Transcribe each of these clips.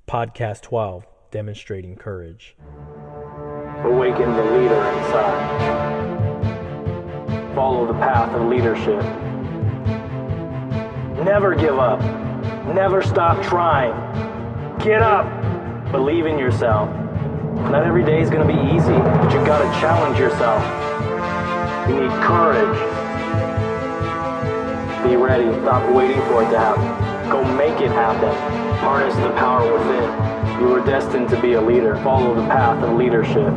Podcast 12, Demonstrating Courage. Awaken the leader inside. Follow the path of leadership. Never give up. Never stop trying. Get up. Believe in yourself. Not every day is going to be easy, but you got to challenge yourself. You need courage. Be ready. Stop waiting for it to happen. Go make it happen. Harness the power within. You are destined to be a leader. Follow the path of leadership.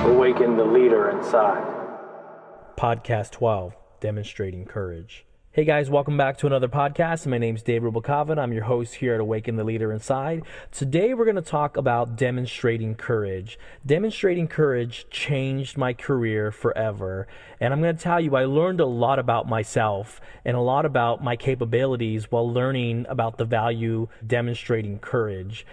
Awaken the leader inside. Podcast 12, Demonstrating Courage. Hey guys, welcome back to another podcast. My name's Dave Rubalcava, and I'm your host here at Awaken the Leader Inside. Today we're going to talk about demonstrating courage. Demonstrating courage changed my career forever. And I'm going to tell you, I learned a lot about myself and a lot about my capabilities while learning about the value demonstrating courage.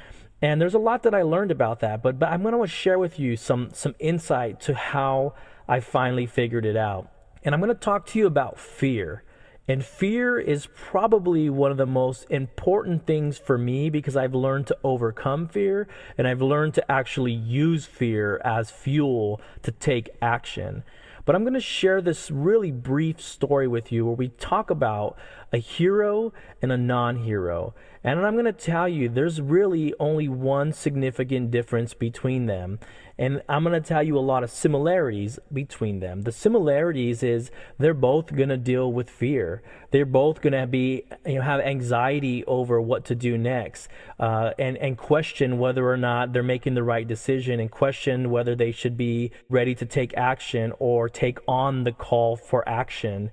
And there's a lot that I learned about that, but I'm going to share with you some insight to how I finally figured it out. And I'm going to talk to you about fear. And fear is probably one of the most important things for me because I've learned to overcome fear and I've learned to actually use fear as fuel to take action. But I'm going to share this really brief story with you where we talk about a hero and a non-hero. And I'm going to tell you there's really only one significant difference between them. And I'm going to tell you a lot of similarities between them. The similarities is they're both going to deal with fear. They're both going to be, have anxiety over what to do next, and question whether or not they're making the right decision, and question whether they should be ready to take action or take on the call for action.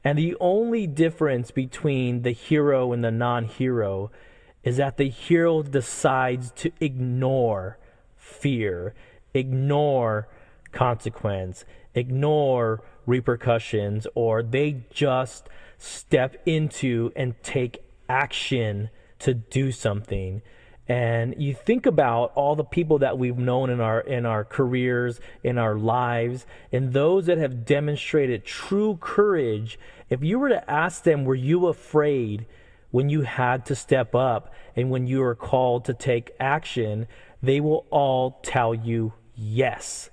And the only difference between the hero and the non-hero is that the hero decides to ignore fear, ignore consequence, ignore repercussions, or they just step into and take action to do something. And you think about all the people that we've known in our careers, in our lives, and those that have demonstrated true courage. If you were to ask them, were you afraid when you had to step up and when you were called to take action, they will all tell you yes.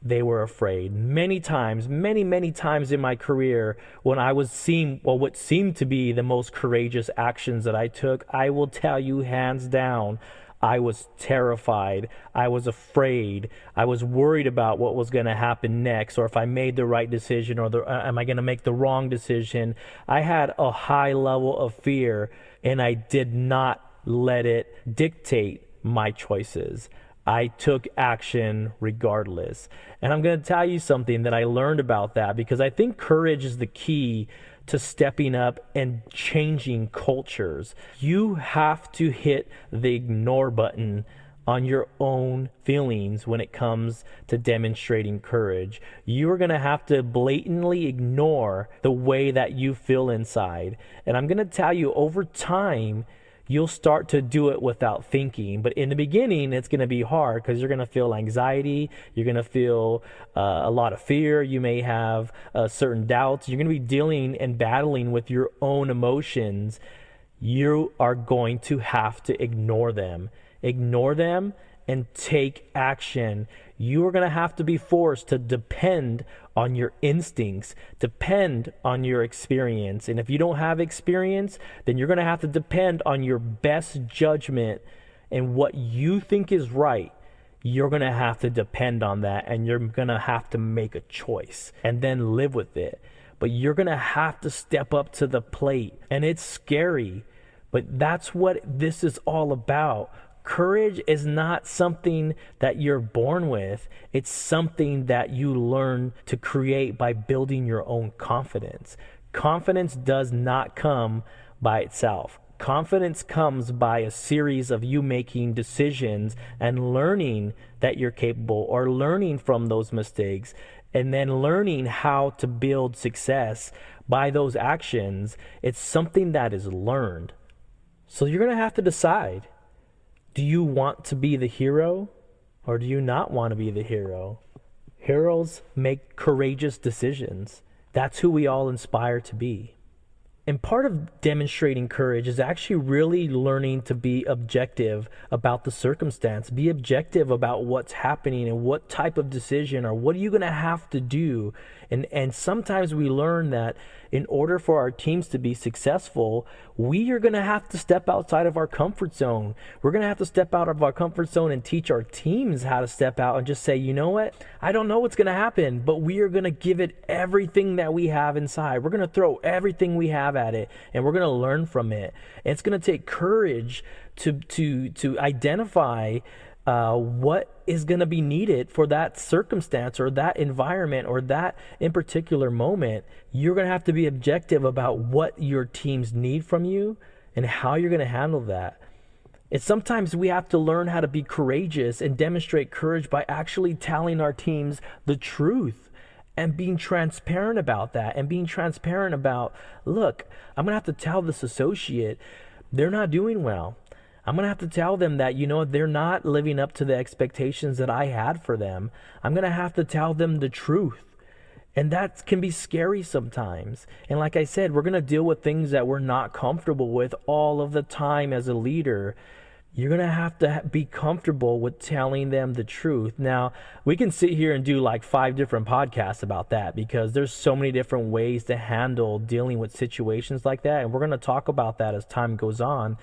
They were afraid. Many times, many times in my career, when I was seeing what seemed to be the most courageous actions that I took, I will tell you hands down, I was terrified. I was afraid. I was worried about what was going to happen next, or if I made the right decision, or am I going to make the wrong decision. I had a high level of fear, and I did not let it dictate my choices. I took action regardless. And I'm going to tell you something that I learned about that, because I think courage is the key to stepping up and changing cultures. You have to hit the ignore button on your own feelings when it comes to demonstrating courage. You're going to have to blatantly ignore the way that you feel inside. And I'm going to tell you, over time, you'll start to do it without thinking. But in the beginning, it's going to be hard because you're going to feel anxiety. You're going to feel a lot of fear. You may have certain doubts. You're going to be dealing and battling with your own emotions. You are going to have to ignore them. Ignore them and take action. You are going to have to be forced to depend on your instincts, depend on your experience. And if you don't have experience, then you're going to have to depend on your best judgment and what you think is right. You're going to have to depend on that, and you're going to have to make a choice and then live with it. But you're going to have to step up to the plate, and it's scary, but that's what this is all about. Courage is not something that you're born with. It's something that you learn to create by building your own confidence. Confidence does not come by itself. Confidence comes by a series of you making decisions and learning that you're capable, or learning from those mistakes, and then learning how to build success by those actions. It's something that is learned. So you're going to have to decide. Do you want to be the hero, or do you not want to be the hero? Heroes make courageous decisions. That's who we all aspire to be. And part of demonstrating courage is actually really learning to be objective about the circumstance, be objective about what's happening and what type of decision or what are you going to have to do. And sometimes we learn that in order for our teams to be successful, we are going to have to step outside of our comfort zone. We're going to have to step out of our comfort zone and teach our teams how to step out and just say, you know what? I don't know what's going to happen, but we are going to give it everything that we have inside. We're going to throw everything we have at it, and we're going to learn from it. And it's going to take courage to identify what is going to be needed for that circumstance or that environment or that in particular moment. You're going to have to be objective about what your teams need from you and how you're going to handle that. And sometimes we have to learn how to be courageous and demonstrate courage by actually telling our teams the truth and being transparent about that, and being transparent about, look, I'm going to have to tell this associate they're not doing well. I'm going to have to tell them that, they're not living up to the expectations that I had for them. I'm going to have to tell them the truth. And that can be scary sometimes. And like I said, we're going to deal with things that we're not comfortable with all of the time as a leader. You're going to have to be comfortable with telling them the truth. Now, we can sit here and do like 5 different podcasts about that because there's so many different ways to handle dealing with situations like that. And we're going to talk about that as time goes on.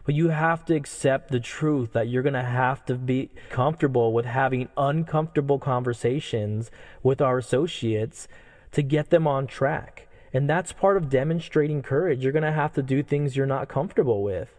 But you have to accept the truth that you're going to have to be comfortable with having uncomfortable conversations with our associates to get them on track. And that's part of demonstrating courage. You're going to have to do things you're not comfortable with.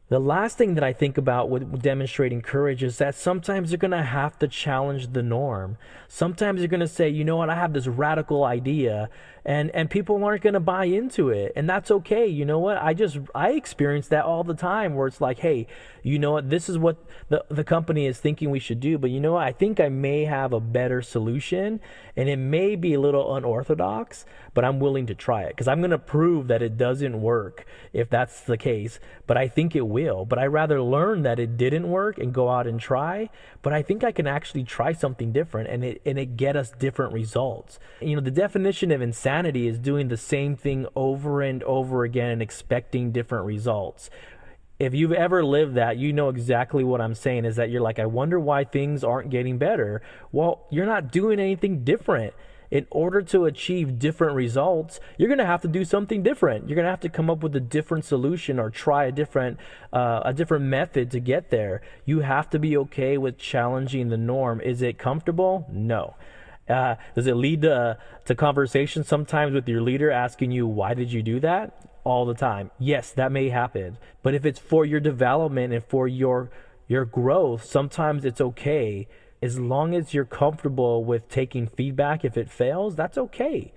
The last thing that I think about with demonstrating courage is that sometimes you're going to have to challenge the norm. Sometimes you're going to say, you know what, I have this radical idea and people aren't going to buy into it. And that's okay. You know what? I experience that all the time where it's like, hey, you know what, this is what the company is thinking we should do. But you know what? I think I may have a better solution and it may be a little unorthodox, but I'm willing to try it because I'm going to prove that it doesn't work if that's the case. But I think it will. But I'd rather learn that it didn't work and go out and try. But I think I can actually try something different and it get us different results. The definition of insanity is doing the same thing over and over again and expecting different results. If you've ever lived that, you know exactly what I'm saying is that you're like, I wonder why things aren't getting better. Well, you're not doing anything different. In order to achieve different results, you're going to have to do something different. You're going to have to come up with a different solution or try a different method to get there. You have to be okay with challenging the norm. Is it comfortable? No. Does it lead to conversations sometimes with your leader asking you, why did you do that? All the time. Yes, that may happen. But if it's for your development and for your growth, sometimes it's okay. As long as you're comfortable with taking feedback, if it fails, that's okay.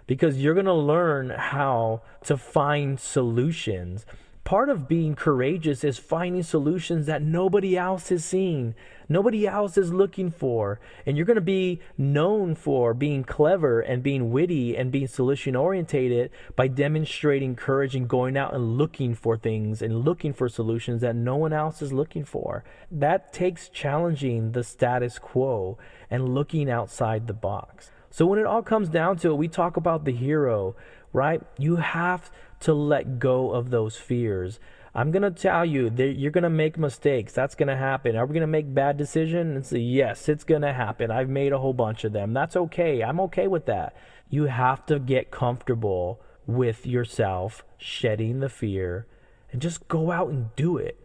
Because you're going to learn how to find solutions. Part of being courageous is finding solutions that nobody else is seeing, nobody else is looking for. And you're going to be known for being clever and being witty and being solution orientated by demonstrating courage and going out and looking for things and looking for solutions that no one else is looking for. That takes challenging the status quo and looking outside the box. So when it all comes down to it, we talk about the hero, right? You have to let go of those fears. I'm going to tell you that you're going to make mistakes. That's going to happen. Are we going to make bad decisions? Yes, it's going to happen. I've made a whole bunch of them. That's okay. I'm okay with that. You have to get comfortable with yourself, shedding the fear, and just go out and do it.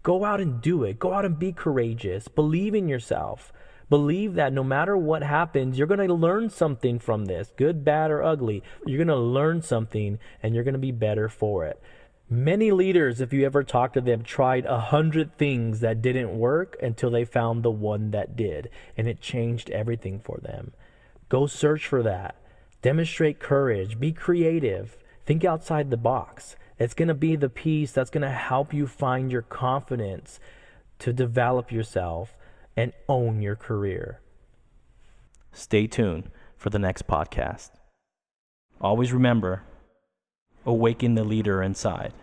Go out and do it. Go out and be courageous. Believe in yourself. Believe that no matter what happens, you're going to learn something from this, good, bad, or ugly. You're going to learn something and you're going to be better for it. Many leaders, if you ever talk to them, tried 100 things that didn't work until they found the one that did, and it changed everything for them. Go search for that. Demonstrate courage. Be creative. Think outside the box. It's going to be the piece that's going to help you find your confidence to develop yourself and own your career. Stay tuned for the next podcast. Always remember, awaken the leader inside.